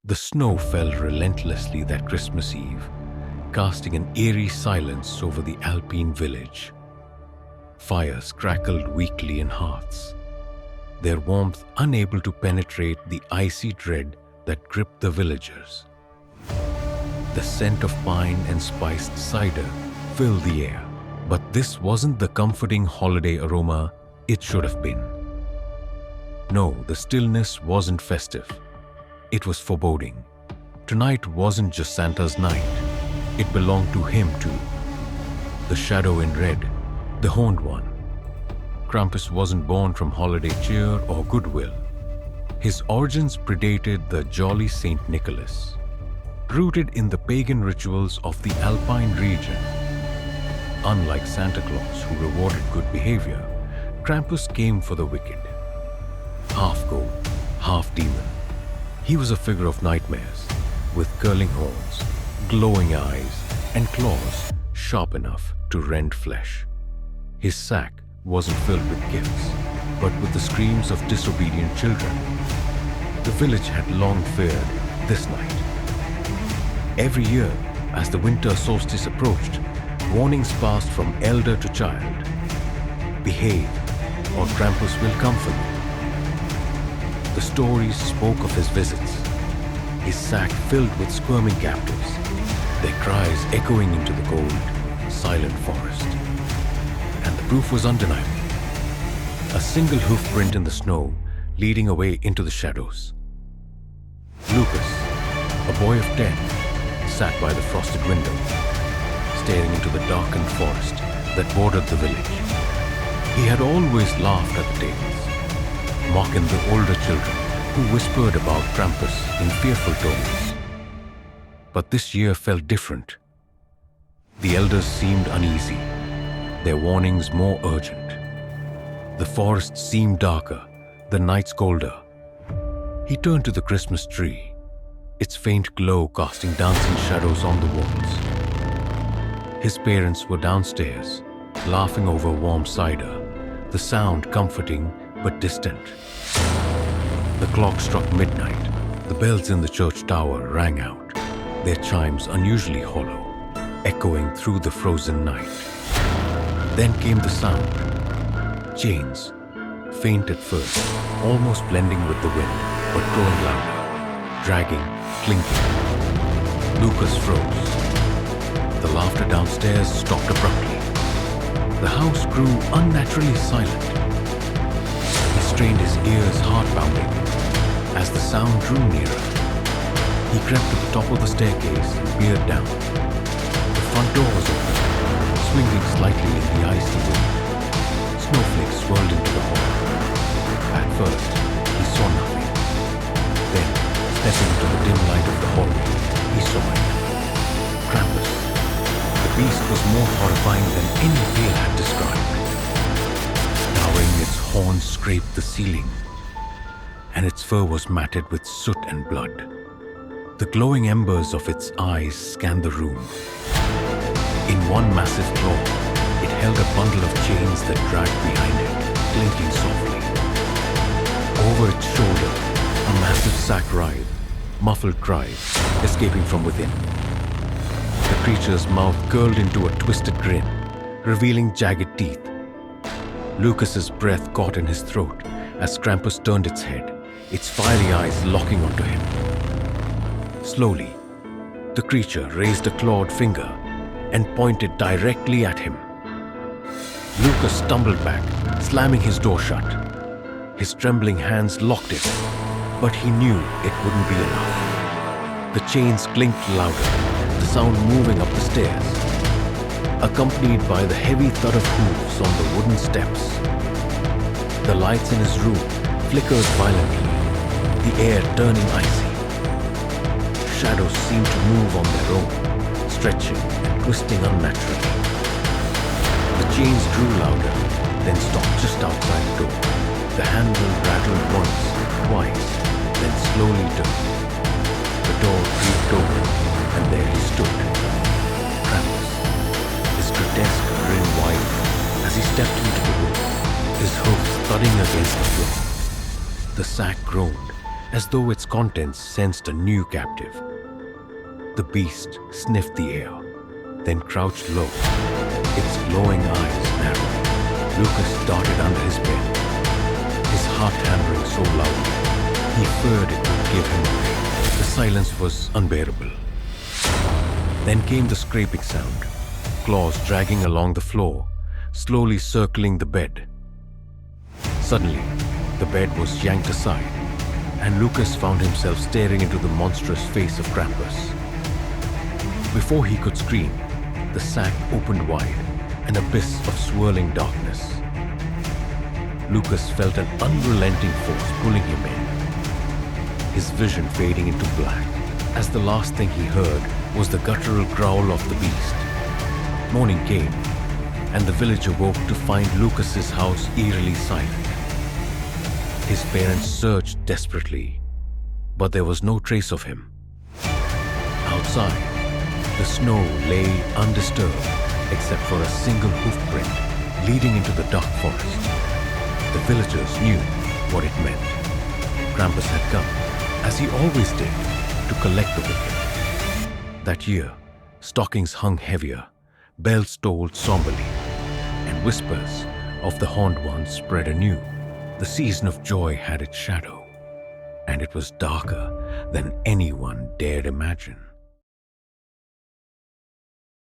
The snow fell relentlessly that Christmas Eve, casting an eerie silence over the Alpine village. Fires crackled weakly in hearths, their warmth unable to penetrate the icy dread that gripped the villagers. The scent of pine and spiced cider filled the air, but this wasn't the comforting holiday aroma it should have been. No, the stillness wasn't festive. It was foreboding. Tonight wasn't just Santa's night. It belonged to him too. The shadow in red, the horned one. Krampus wasn't born from holiday cheer or goodwill. His origins predated the jolly Saint Nicholas, rooted in the pagan rituals of the Alpine region. Unlike Santa Claus, who rewarded good behavior, Krampus came for the wicked. Half goat, half demon. He was a figure of nightmares, with curling horns, glowing eyes, and claws sharp enough to rend flesh. His sack wasn't filled with gifts, but with the screams of disobedient children. The village had long feared this night. Every year, as the winter solstice approached, warnings passed from elder to child. Behave, or Krampus will come for you. The stories spoke of his visits, his sack filled with squirming captives, their cries echoing into the cold, silent forest. And the proof was undeniable. A single hoof print in the snow leading away into the shadows. Lukas, a boy of 10, sat by the frosted window, staring into the darkened forest that bordered the village. He had always laughed at the tales, mocking the older children who whispered about Krampus in fearful tones. But this year felt different. The elders seemed uneasy, their warnings more urgent. The forest seemed darker, the nights colder. He turned to the Christmas tree, its faint glow casting dancing shadows on the walls. His parents were downstairs, laughing over warm cider, the sound comforting but distant. The clock struck midnight. The bells in the church tower rang out, their chimes unusually hollow, echoing through the frozen night. Then came the sound. Chains, faint at first, almost blending with the wind, but growing louder, dragging, clinking. Lukas froze. The laughter downstairs stopped abruptly. The house grew unnaturally silent. He strained his ears, heart-pounding, as the sound drew nearer. He crept to the top of the staircase and peered down. The front door was open, swinging slightly in the icy wind. Snowflakes swirled into the hall. At first, he saw nothing. Then, stepping into the dim light of the hallway, he saw it. Krampus. The beast was more horrifying than any tale had described. Towering, its horns scraped the ceiling, and its fur was matted with soot and blood. The glowing embers of its eyes scanned the room. In one massive claw, it held a bundle of chains that dragged behind it, clinking softly. Over its shoulder, a massive sack writhed, muffled cries escaping from within. The creature's mouth curled into a twisted grin, revealing jagged teeth. Lukas's breath caught in his throat as Krampus turned its head, its fiery eyes locking onto him. Slowly, the creature raised a clawed finger and pointed directly at him. Lukas stumbled back, slamming his door shut. His trembling hands locked it, but he knew it wouldn't be enough. The chains clinked louder, the sound moving up the stairs, accompanied by the heavy thud of hooves on the wooden steps. The lights in his room flickered violently, the air turning icy. Shadows seemed to move on their own, stretching and twisting unnaturally. The chains drew louder, then stopped just outside the door. The handle rattled once, twice, then slowly turned. The door creaked open, and there he stood. Krampus, his grotesque grin wide as he stepped into the room, his hoofs thudding against the floor. The sack groaned, as though its contents sensed a new captive. The beast sniffed the air, then crouched low, its glowing eyes narrowed. Lukas darted under his bed, his heart hammering so loudly he feared it would give him away. The silence was unbearable. Then came the scraping sound, claws dragging along the floor, slowly circling the bed. Suddenly, the bed was yanked aside, and Lukas found himself staring into the monstrous face of Krampus. Before he could scream, the sack opened wide, an abyss of swirling darkness. Lukas felt an unrelenting force pulling him in, his vision fading into black, as the last thing he heard was the guttural growl of the beast. Morning came, and the village awoke to find Lukas's house eerily silent. His parents searched desperately, but there was no trace of him. Outside, the snow lay undisturbed except for a single hoofprint leading into the dark forest. The villagers knew what it meant. Krampus had come, as he always did, to collect the wicked. That year, stockings hung heavier, bells tolled somberly, and whispers of the horned ones spread anew. The season of joy had its shadow, and it was darker than anyone dared imagine.